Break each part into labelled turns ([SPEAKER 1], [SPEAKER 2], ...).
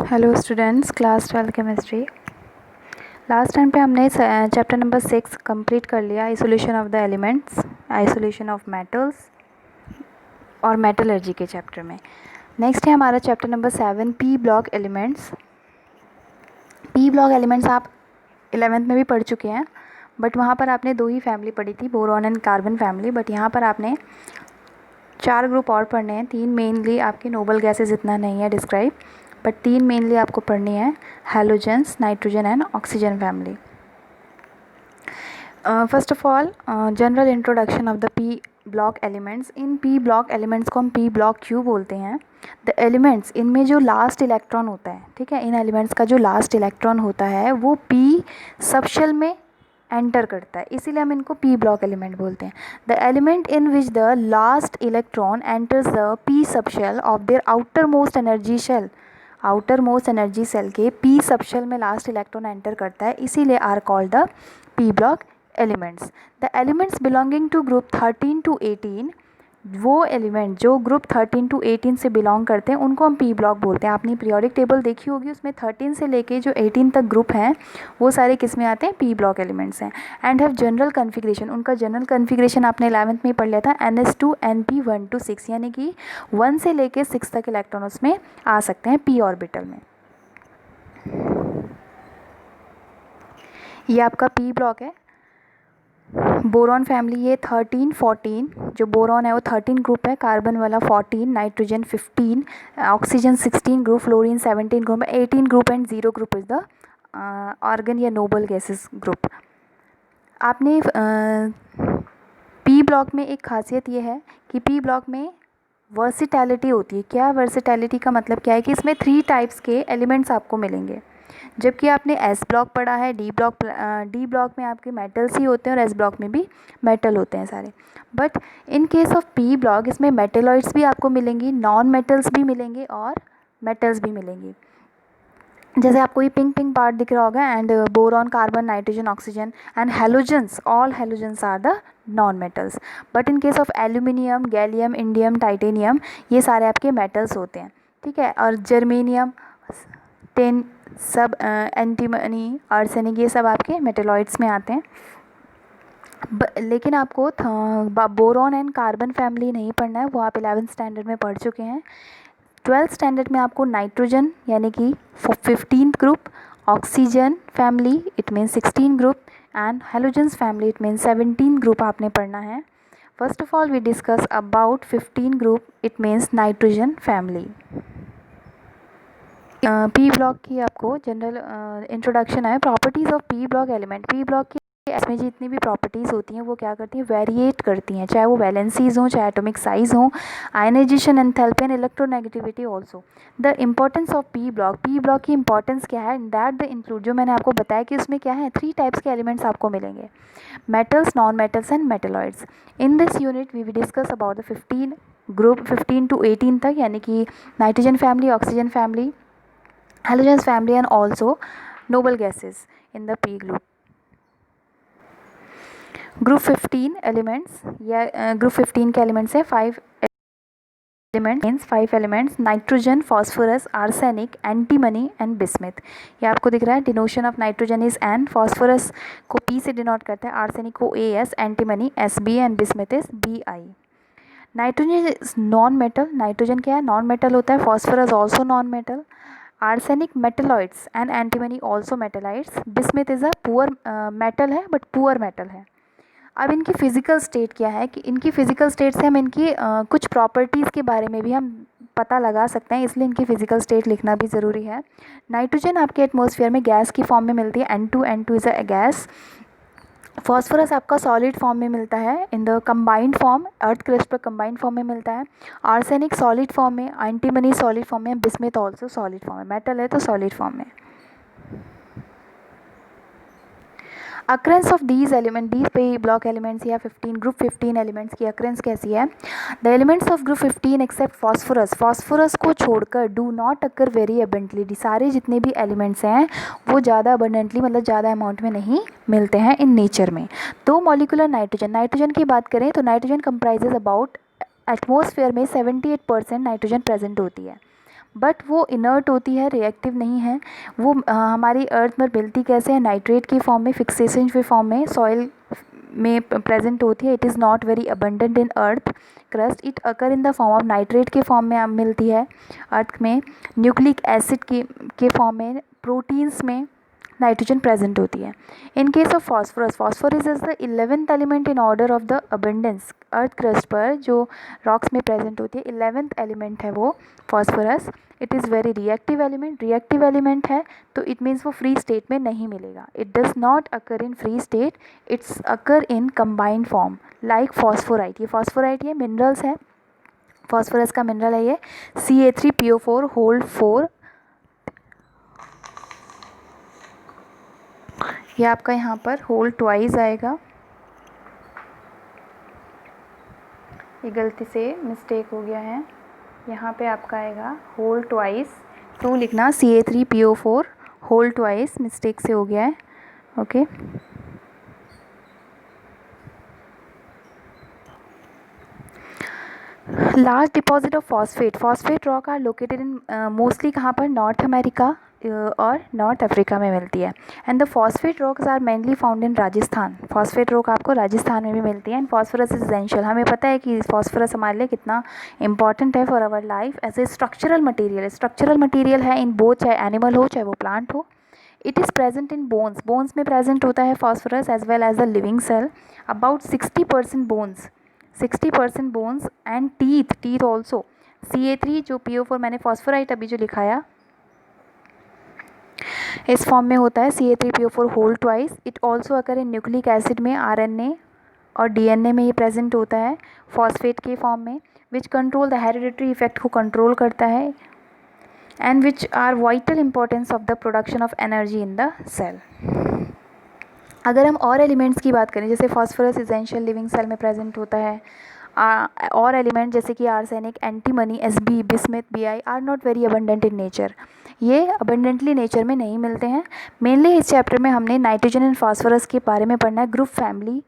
[SPEAKER 1] Hello students, class 12 chemistry. Last time पे हमने chapter number 6 complete कर लिया, isolation of the elements, isolation of metals और metallurgy के चैप्टर में। नेक्स्ट है हमारा chapter number 7, P block elements. P block elements आप 11th में भी पढ़ चुके हैं, बट वहाँ पर आपने 2 ही फैमिली पढ़ी थी, boron and carbon family. But यहाँ पर आपने 4 ग्रुप और पढ़ने हैं। 3 मेनली आपके नोबल गैसेज, इतना नहीं है डिस्क्राइब, बट 3 मेनली आपको पढ़नी है, halogens, nitrogen and oxygen family. First of all, general introduction of the p block elements. In P block elements को हम पी ब्लॉक क्यों बोलते हैं? द एलिमेंट्स, इनमें जो लास्ट इलेक्ट्रॉन होता है, ठीक है, इन एलिमेंट्स का जो लास्ट इलेक्ट्रॉन होता है वो पी सबशेल में एंटर करता है, इसीलिए हम इनको पी ब्लॉक एलिमेंट बोलते हैं। The element in which the last electron enters the p subshell of their outermost energy shell, outermost energy cell के पी सबशेल में लास्ट इलेक्ट्रॉन एंटर करता है, इसीलिए are called the p block elements. The elements belonging to group 13 to 18, वो element जो group 13 to 18 से belong करते हैं उनको हम पी ब्लॉक बोलते हैं। आपने पीरियोडिक टेबल देखी होगी, उसमें 13 से लेके जो 18 तक ग्रुप हैं वो सारे किस में आते हैं? पी ब्लॉक एलिमेंट्स हैं। एंड हैव जनरल कन्फिग्रेशन, उनका जनरल कन्फिग्रेशन आपने 11th में पढ़ लिया था, NS2 NP 1 to 6, यानी कि 1 से लेके 6 तक इलेक्ट्रॉन उसमें आ सकते हैं पी ऑर्बिटल में। ये आपका पी ब्लॉक है। बोरॉन फैमिली ये 13 14, जो बोरॉन है वो 13 ग्रुप है, कार्बन वाला 14, nitrogen 15, oxygen 16 group, fluorine 17 group, 18 group and 0 group is the organ या नोबल गैसेस ग्रुप। आपने पी ब्लॉक में एक खासियत ये है कि पी ब्लॉक में वर्सिटैलिटी होती है। क्या वर्सिटैलिटी का मतलब क्या है? कि इसमें 3 टाइप्स के एलिमेंट्स आपको मिलेंगे, जबकि आपने एस ब्लॉक पढ़ा है, डी ब्लॉक में आपके मेटल्स ही होते हैं और एस ब्लॉक में भी मेटल होते हैं सारे। But in case of p block इसमें मेटेलॉइड्स भी आपको मिलेंगी, नॉन मेटल्स भी मिलेंगे और मेटल्स भी मिलेंगी। जैसे आपको ये पिंक पिंक पार्ट दिख रहा होगा, and boron, carbon, nitrogen, oxygen and halogens, all halogens are the non metals. But in case of aluminium, gallium, indium, titanium, ये सारे आपके मेटल्स होते हैं, ठीक है। और जर्मेनियम, टेन, सब एंटीमनी, आर्सेनिक, ये सब आपके मेटेलॉइड्स में आते हैं। लेकिन आपको बोरॉन एंड कार्बन फैमिली नहीं पढ़ना है, वो आप 11th स्टैंडर्ड में पढ़ चुके हैं। 12th स्टैंडर्ड में आपको नाइट्रोजन यानी कि 15th group, oxygen family it means 16 group and halogens family it means 17 group आपने पढ़ना है। First of all we discuss about 15 group, it means nitrogen family. P block की आपको जनरल इंट्रोडक्शन है। Properties of p block element. P block की इसमें जितनी भी प्रॉपर्टीज़ होती हैं वो क्या करती हैं? वेरिएट करती हैं, चाहे वो वैलेंसीज हों, चाहे एटॉमिक साइज़ हो, ionization, enthalpy and electronegativity also. The importance of p block की इंपॉर्टेंस क्या है? दैट द इंक्लूड, जो मैंने आपको बताया कि उसमें क्या है, 3 टाइप्स के एलिमेंट्स आपको मिलेंगे, metals, non metals and metalloids. In this unit we will discuss about the 15 group 15 to 18 तक, यानी कि nitrogen family, oxygen family, halogens family and also noble gases in the p group. Group 15 elements, या group 15 के elements है 5 elements, nitrogen, phosphorus, arsenic, antimony and bismuth. ये आपको दिख रहा है, denotation of nitrogen is N, phosphorus को P से डिनोट करता है, आर्सेनिक को AS, antimony SB and bismuth is BI। Nitrogen is non metal, nitrogen क्या है? नॉन मेटल होता है। Phosphorus also non metal, arsenic metalloids and antimony also metalloids. Bismuth is a poor metal है, but poor metal है। अब इनकी physical state क्या है? कि इनकी फिजिकल स्टेट से हम इनकी कुछ प्रॉपर्टीज़ के बारे में भी हम पता लगा सकते हैं, इसलिए इनकी फिजिकल स्टेट लिखना भी ज़रूरी है। नाइट्रोजन आपके एटमॉस्फेयर में गैस की फॉर्म में मिलती है, N2 is a gas. Phosphorus आपका सॉलिड फॉर्म में मिलता है, in the combined form, earth crust पर कंबाइंड फॉर्म में मिलता है। आर्सेनिक सॉलिड फॉर्म में, एंटीमनी सॉलिड फॉर्म में, बिस्मिथ ऑल्सो सॉलिड फॉर्म में। मेटल है तो सॉलिड फॉर्म में। Occurrence of these element, these p block elements या 15 ग्रुप 15 एलिमेंट्स की अक्रेंस कैसी है? The elements of group 15 except phosphorus, phosphorus को छोड़कर डू नॉट अकर वेरी अबेंडली, सारे जितने भी एलिमेंट्स हैं वो ज़्यादा अबेंडेंटली, मतलब ज़्यादा अमाउंट में नहीं मिलते हैं इन नेचर में। तो मॉलिकुलर नाइट्रोजन, नाइट्रोजन की बात करें तो नाइट्रोजन कंप्राइजेज अबाउट एटमॉस्फेयर में 78% नाइट्रोजन प्रेजेंट होती है। बट वो इनर्ट होती है, रिएक्टिव नहीं है। वो हमारी अर्थ पर मिलती कैसे है, नाइट्रेट की फॉर्म में, फिक्सेशन के फॉर्म में सॉइल में प्रेजेंट होती है। It is not very abundant in earth crust, it occur in the form of nitrate के फॉर्म में मिलती है अर्थ में, न्यूक्लिक एसिड के फॉर्म में, प्रोटीन्स में नाइट्रोजन प्रेजेंट होती है। इन case of phosphorus, phosphorus is the 11th element in order of the abundance. Earth crust पर जो रॉक्स में प्रेजेंट होती है 11th एलिमेंट है वो phosphorus. It is very reactive element, reactive element है तो इट मीन्स वो फ्री स्टेट में नहीं मिलेगा। It does not occur in free state, it's occur in combined form like phosphorite. ये फॉस्फोराइट ये मिनरल्स है, फॉस्फोरस का मिनरल है ये Ca3PO4 होल 4। ये आपका यहाँ पर होल ट्वाइस आएगा, ये गलती से मिस्टेक हो गया है, यहाँ पे आपका आएगा होल ट्वाइस, 2 लिखना, Ca3PO4 होल ट्वाइस, मिस्टेक से हो गया है। Okay large deposit of phosphate, phosphate rock are located in mostly कहाँ पर, नॉर्थ अमेरिका और नॉर्थ अफ्रीका में मिलती है। And the phosphate rocks are mainly found in Rajasthan, phosphate rock आपको राजस्थान में भी मिलती है। एंड फॉस्फोरस इज एसेंशियल, हमें पता है कि फॉस्फोरस हमारे लिए कितना इंपॉर्टेंट है for our life as a structural material. Structural material है इन बोथ, चाहे एनिमल हो चाहे वो प्लांट हो। It is present in bones, bones में प्रेजेंट होता है phosphorus as well as the living cell. About 60% bones, 60% bones and teeth, teeth also. Ca3 जो PO4 मैंने फॉस्फोराइट अभी जो लिखाया इस फॉर्म में होता है Ca3PO4 whole twice. It also occur in nucleic acid में, RNA और DNA में ये प्रेजेंट होता है फॉस्फेट के फॉर्म में, which control the hereditary effect को कंट्रोल करता है and which are vital importance of the production of energy in the cell. अगर हम और एलिमेंट्स की बात करें, जैसे फॉस्फोरस इसेंशियल लिविंग सेल में प्रेजेंट होता है, और एलिमेंट जैसे कि arsenic, antimony, Sb, bismuth, Bi are not very abundant in nature, ये अबंडेंटली नेचर में नहीं मिलते हैं। मेनली इस चैप्टर में हमने नाइट्रोजन एंड फॉस्फोरस के बारे में पढ़ना है ग्रुप फैमिली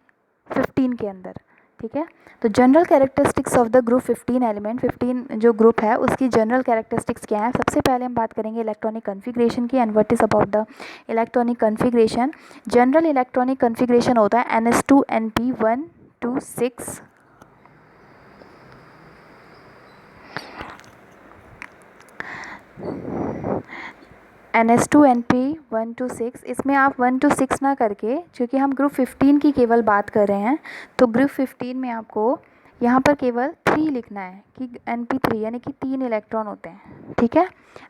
[SPEAKER 1] 15 के अंदर, ठीक है। तो general characteristics of the group 15 element, 15 जो ग्रुप है उसकी जनरल कैरेक्टरिस्टिक्स क्या है। सबसे पहले हम बात करेंगे इलेक्ट्रॉनिक कन्फिग्रेशन की, and what is about the electronic configuration. General electronic configuration होता है NS2Np126 NS2Np126। इसमें आप 1 to 6 ना करके, क्योंकि हम ग्रुप 15 की केवल बात कर रहे हैं, तो ग्रुप 15 में आपको यहाँ पर केवल 3 लिखना है कि Np3 यानी कि 3 इलेक्ट्रॉन होते हैं, ठीक है।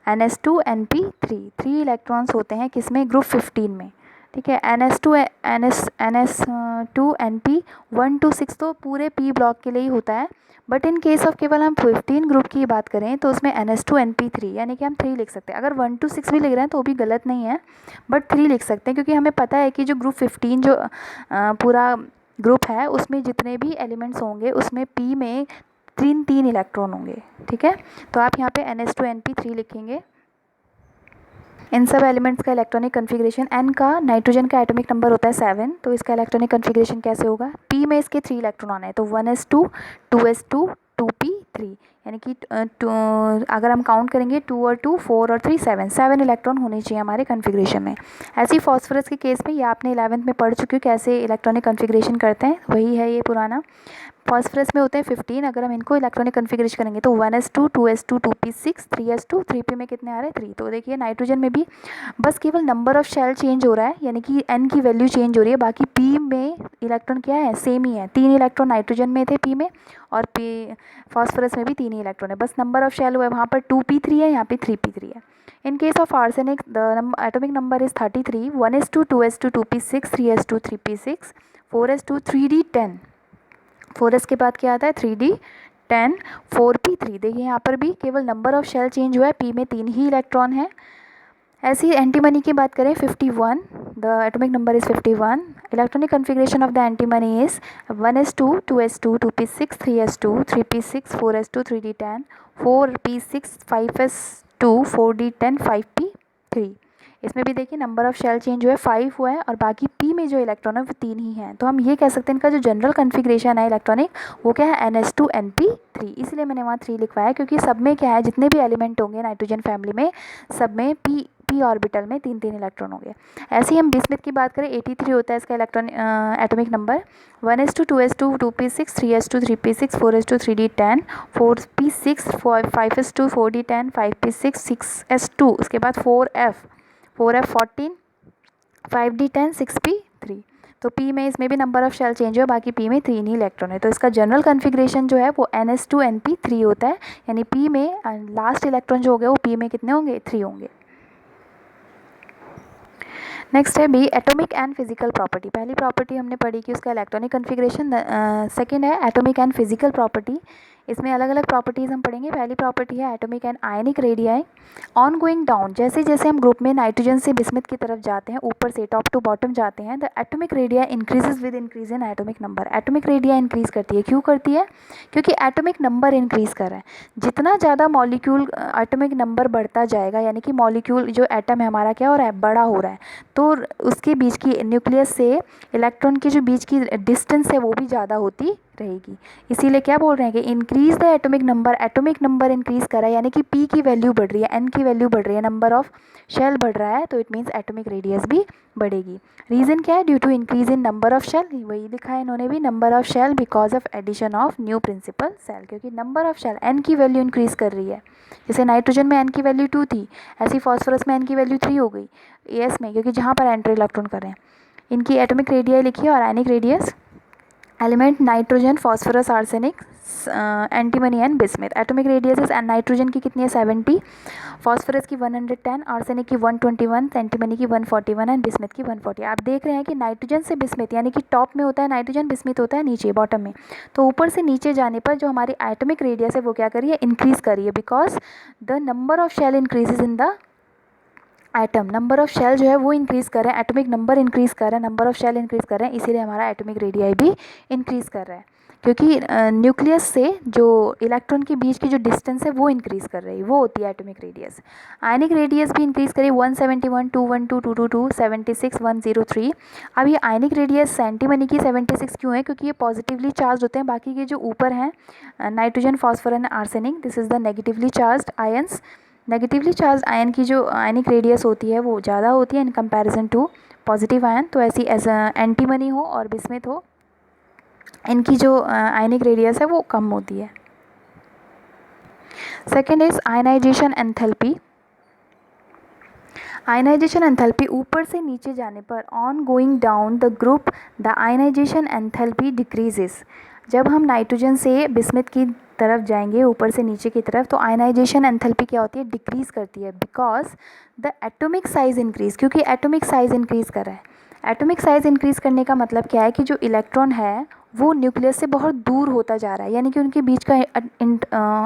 [SPEAKER 1] NS2Np3 3 इलेक्ट्रॉन्स होते हैं किसमें, ग्रुप 15 में, ठीक है। NS2Np1 to 6 तो पूरे P ब्लॉक के लिए ही होता है, बट इन केस ऑफ केवल हम 15 ग्रुप की बात करें तो उसमें NS2Np3 यानी कि हम 3 लिख सकते हैं। अगर 1 to 6 भी लिख रहे हैं तो भी गलत नहीं है, बट 3 लिख सकते हैं, क्योंकि हमें पता है कि जो ग्रुप 15 जो पूरा ग्रुप है उसमें जितने भी एलिमेंट्स होंगे उसमें P में 3 इलेक्ट्रॉन होंगे, ठीक है। तो आप यहाँ पे NS2Np3 लिखेंगे। इन सब एलिमेंट्स का इलेक्ट्रॉनिक कन्फिग्रेशन, N का नाइट्रोजन का एटॉमिक नंबर होता है 7, तो इसका इलेक्ट्रॉनिक कन्फिग्रेशन कैसे होगा, P में इसके 3 इलेक्ट्रॉन आने हैं, तो 1s2 2s2 2p3, यानी कि अगर हम काउंट करेंगे 2 और 2 4 और 3 7 इलेक्ट्रॉन होने चाहिए हमारे कन्फिग्रेशन में। ऐसे ही फॉस्फोरस के केस में, ये आपने 11th में पढ़ चुके हो कैसे इलेक्ट्रॉनिक कन्फिग्रेशन करते हैं, वही है ये पुराना। फॉस्फोरस में होते हैं 15, अगर हम इनको इलेक्ट्रॉनिक कन्फिग्रेशन करेंगे तो 1s2 2s2 2p6 3s2 3p में कितने आ रहे हैं 3। तो देखिए नाइट्रोजन में भी बस केवल नंबर ऑफ शेल चेंज हो रहा है, यानी कि n की वैल्यू चेंज हो रही है, बाकी p में इलेक्ट्रॉन क्या है, सेम ही है। 3 इलेक्ट्रॉन नाइट्रोजन में थे p में, और फॉस्फोरस में भी 3 ही इलेक्ट्रॉन है, बस नंबर ऑफ शेल हुआ है, वहाँ पर 2p3 है, यहाँ पे 3p3 है। इन case of arsenic the atomic number is 33, 1s2 2s2 2p6 3s2 3p6 4s2 3d10। 4s के बाद क्या आता है 3d10 4p3। देखिए यहाँ पर भी केवल नंबर ऑफ शेल चेंज हुआ है, p में 3 ही इलेक्ट्रॉन है। ऐसे ही एंटीमनी की बात करें 51, the atomic number is 51। Electronic configuration of the antimony is 1s2 2s2 2p6 3s2 3p6 4s2 3d10 4p6 5s2 4d10 5p3। इसमें भी देखिए नंबर ऑफ शेल चेंज जो है 5 हुआ है और बाकी p में जो इलेक्ट्रॉन है वो 3 ही हैं। तो हम ये कह सकते हैं इनका जो जनरल कन्फिग्रेशन है इलेक्ट्रॉनिक वो क्या है NH2NP3, इसलिए मैंने वहाँ 3 लिखवाया क्योंकि सब में क्या है जितने भी एलिमेंट होंगे नाइट्रोजन फैमिली में सब में p ऑर्बिटल में 3 इलेक्ट्रॉन होंगे। ऐसे ही हम बिस्मिथ की बात करें 83 होता है इसका electron atomic number, 1s2 2s2 2p6 3s2 3p6 4s2 3d10 4p6 5s2 4d10 5p6 6s2, उसके बाद 4f 14 5d10 6p3। तो p में इसमें भी नंबर ऑफ शेल चेंज हो, बाकी p में 3 ही इलेक्ट्रॉन है। तो इसका जनरल कन्फिग्रेशन जो है वो NH2NP3 होता है, यानी p में लास्ट इलेक्ट्रॉन जो हो गए वो p में कितने होंगे 3 होंगे। नेक्स्ट है B atomic and physical property. पहली प्रॉपर्टी हमने पढ़ी कि उसका इलेक्ट्रॉनिक कन्फिग्रेशन, सेकंड है एटॉमिक एंड फिजिकल प्रॉपर्टी। इसमें अलग अलग प्रॉपर्टीज़ हम पढ़ेंगे। पहली प्रॉपर्टी है atomic and ionic radii. On going down, जैसे जैसे हम ग्रुप में नाइट्रोजन से बिस्मिथ की तरफ जाते हैं, ऊपर से टॉप टू बॉटम जाते हैं, the atomic radii increases with increase in atomic number. Atomic radii increase करती है, क्यों करती है? क्योंकि एटॉमिक नंबर इंक्रीज कर रहा है। जितना ज़्यादा मॉलिक्यूल एटॉमिक नंबर बढ़ता जाएगा, यानी कि मॉलिक्यूल जो एटम है हमारा क्या हो रहा है, बड़ा हो रहा है, तो उसके बीच की न्यूक्लियस से इलेक्ट्रॉन के जो बीच की डिस्टेंस है वो भी ज़्यादा होती रहेगी। इसीलिए क्या बोल रहे हैं कि increase the atomic number increase कर रहा है, यानी कि p की वैल्यू बढ़ रही है, n की वैल्यू बढ़ रही है, नंबर ऑफ शेल बढ़ रहा है, तो इट मीन्स एटॉमिक रेडियस भी बढ़ेगी। रीज़न क्या है? Due to increase in number of shell, वही लिखा है इन्होंने भी, number of shell because of addition of new principal cell, क्योंकि नंबर ऑफ शेल n की वैल्यू इंक्रीज कर रही है। जैसे नाइट्रोजन में n की वैल्यू 2 थी, ऐसी फॉस्फोरस में n की वैल्यू 3 हो गई AS में, क्योंकि जहाँ पर एंट्री इलेक्ट्रॉन कर रहे हैं। इनकी एटॉमिक रेडियाई लिखिए और ionic radius, element nitrogen phosphorus arsenic antimony and bismuth. Atomic radius nitrogen की कितनी है 70, फॉस्फोरस की 110, आर्सेनिक की 121, एंटीमनी की 141 एंड बिस्मिथ की 140। आप देख रहे हैं कि नाइट्रोजन से बिस्मिथ, यानी कि टॉप में होता है नाइट्रोजन, बिस्मिथ होता है नीचे बॉटम में, तो ऊपर से नीचे जाने पर जो हमारी एटॉमिक रेडियस है वो क्या करिए इंक्रीज़ करिए, because the number of shell increases in the atom. Number of shell जो है वो इंक्रीज़ कर रहे हैं, एटॉमिक नंबर इंक्रीज़ कर रहे हैं, नंबर ऑफ शेल इंक्रीज़ कर रहे हैं, इसीलिए हमारा एटॉमिक रेडियाई भी इंक्रीज़ कर रहा है, क्योंकि न्यूक्लियस से जो इलेक्ट्रॉन के बीच की जो डिस्टेंस है वो इंक्रीज़ कर रही है, वो होती है एटॉमिक रेडियस। आयनिक रेडियस भी इंक्रीज़ करी, 171 212 222 76 103। अब ये आयनिक रेडियस एंटीमनी की 76 क्यों है? क्योंकि ये पॉजिटिवली चार्ज होते हैं, बाकी के जो ऊपर हैं nitrogen phosphorus arsenic, this is the negatively charge ions. Negatively charge ion की जो आयनिक रेडियस होती है वो ज़्यादा होती है in comparison to positive ion. तो ऐसी एज एंटीमनी हो और बिस्मिथ हो, इनकी जो आयनिक रेडियस है वो कम होती है। Second is ionization enthalpy. Ionization enthalpy, ऊपर से नीचे जाने पर on going down the group the ionization enthalpy decreases. जब हम नाइट्रोजन से बिस्मिथ की तरफ जाएंगे ऊपर से नीचे की तरफ, तो आयनाइजेशन एंथैल्पी क्या होती है? डिक्रीज़ करती है, because the atomic size increase, क्योंकि एटॉमिक साइज़ इंक्रीज़ कर रहा है। एटॉमिक साइज़ इंक्रीज़ करने का मतलब क्या है कि जो इलेक्ट्रॉन है वो न्यूक्लियस से बहुत दूर होता जा रहा है, यानी कि उनके बीच का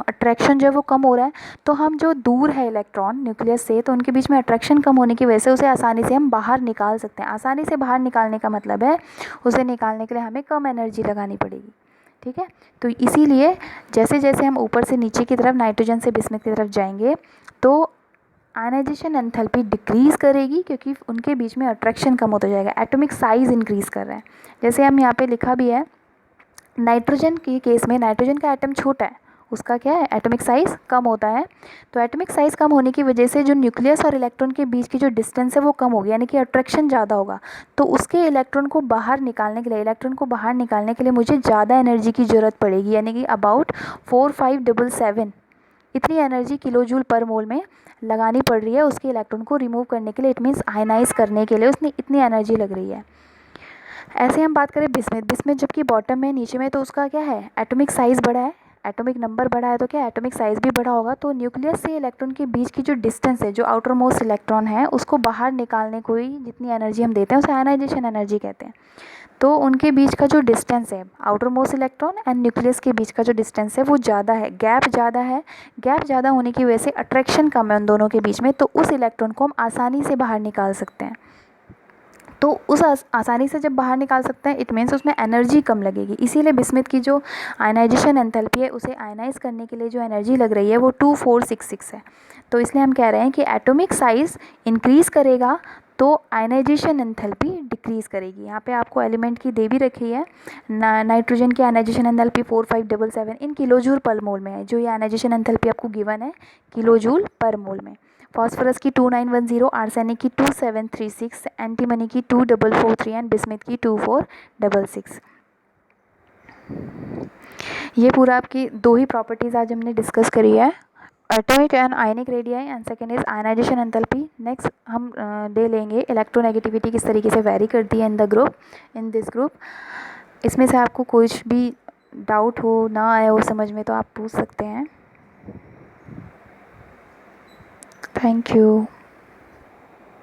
[SPEAKER 1] अट्रैक्शन जो है वो कम हो रहा है। तो हम जो दूर है इलेक्ट्रॉन न्यूक्लियस से, तो उनके बीच में अट्रैक्शन कम होने की वजह से उसे आसानी से हम बाहर निकाल सकते हैं। आसानी से बाहर निकालने का मतलब है उसे निकालने के लिए हमें कम एनर्जी लगानी पड़ेगी, ठीक है। तो इसीलिए जैसे जैसे हम ऊपर से नीचे की तरफ नाइट्रोजन से बिस्मिथ की तरफ जाएंगे तो आयनाइजेशन एंथैल्पी डिक्रीज़ करेगी, क्योंकि उनके बीच में अट्रैक्शन कम होता जाएगा, एटॉमिक साइज़ इंक्रीज़ कर रहा है। जैसे हम यहाँ पे लिखा भी है, नाइट्रोजन के केस में नाइट्रोजन का एटम छोटा है, उसका क्या है एटॉमिक साइज़ कम होता है। तो एटॉमिक साइज़ कम होने की वजह से जो न्यूक्लियस और इलेक्ट्रॉन के बीच की जो डिस्टेंस है वो कम होगी, यानी कि अट्रैक्शन ज़्यादा होगा। तो उसके इलेक्ट्रॉन को बाहर निकालने के लिए मुझे ज़्यादा एनर्जी की ज़रूरत पड़ेगी, यानी कि अबाउट 4577 इतनी एनर्जी किलोजूल पर मोल में लगानी पड़ रही है उसके इलेक्ट्रॉन को रिमूव करने के लिए। इट मीन्स आयनाइज करने के लिए उसने इतनी एनर्जी लग रही है। ऐसे हम बात करें बिस्मिथ जबकि बॉटम में नीचे में, तो उसका क्या है एटॉमिक साइज़ बड़ा है, एटॉमिक नंबर बड़ा है, तो क्या एटॉमिक साइज़ भी बड़ा होगा। तो न्यूक्लियस से इलेक्ट्रॉन के बीच की जो डिस्टेंस है, जो आउटर मोस्ट इलेक्ट्रॉन है, उसको बाहर निकालने को ही जितनी एनर्जी हम देते हैं उसे आयनाइजेशन एनर्जी कहते हैं। तो उनके बीच का जो डिस्टेंस है outer most electron and nucleus के बीच का जो डिस्टेंस है वो ज़्यादा है, गैप ज़्यादा है। गैप ज़्यादा होने की वजह से अट्रैक्शन कम है उन दोनों के बीच में, तो उस इलेक्ट्रॉन को हम आसानी से बाहर निकाल सकते हैं। तो उस आसानी से जब बाहर निकाल सकते हैं, इट मीन्स उसमें एनर्जी कम लगेगी। इसीलिए बिस्मिथ की जो आयनाइजेशन एंथैल्पी है, उसे आयनाइज करने के लिए जो एनर्जी लग रही है वो 2466 है। तो इसलिए हम कह रहे हैं कि एटॉमिक साइज़ इंक्रीज़ करेगा तो आयनाइजेशन एंथैल्पी डिक्रीज़ करेगी। यहाँ पे आपको एलिमेंट की दे भी रखी है, नाइट्रोजन की ionization enthalpy 4577 in kilo joule per mole में है। जो ये आयनाइजेशन एंथैल्पी आपको गिवन है किलो जूल पर मोल में। फॉस्फोरस की 2910, आर्सेनिक की 2736, एंटीमनी की 2443 एंड बिस्मिथ की 2466। ये पूरा आपकी दो ही प्रॉपर्टीज़ आज हमने डिस्कस करी है, atomic and ionic radii and second is ionization enthalpy. Next हम ले लेंगे इलेक्ट्रोनेगेटिविटी किस तरीके से वेरी करती है इन दिस ग्रुप। इसमें से आपको कुछ भी डाउट हो, ना आया हो समझ में, तो आप पूछ सकते हैं। Thank you.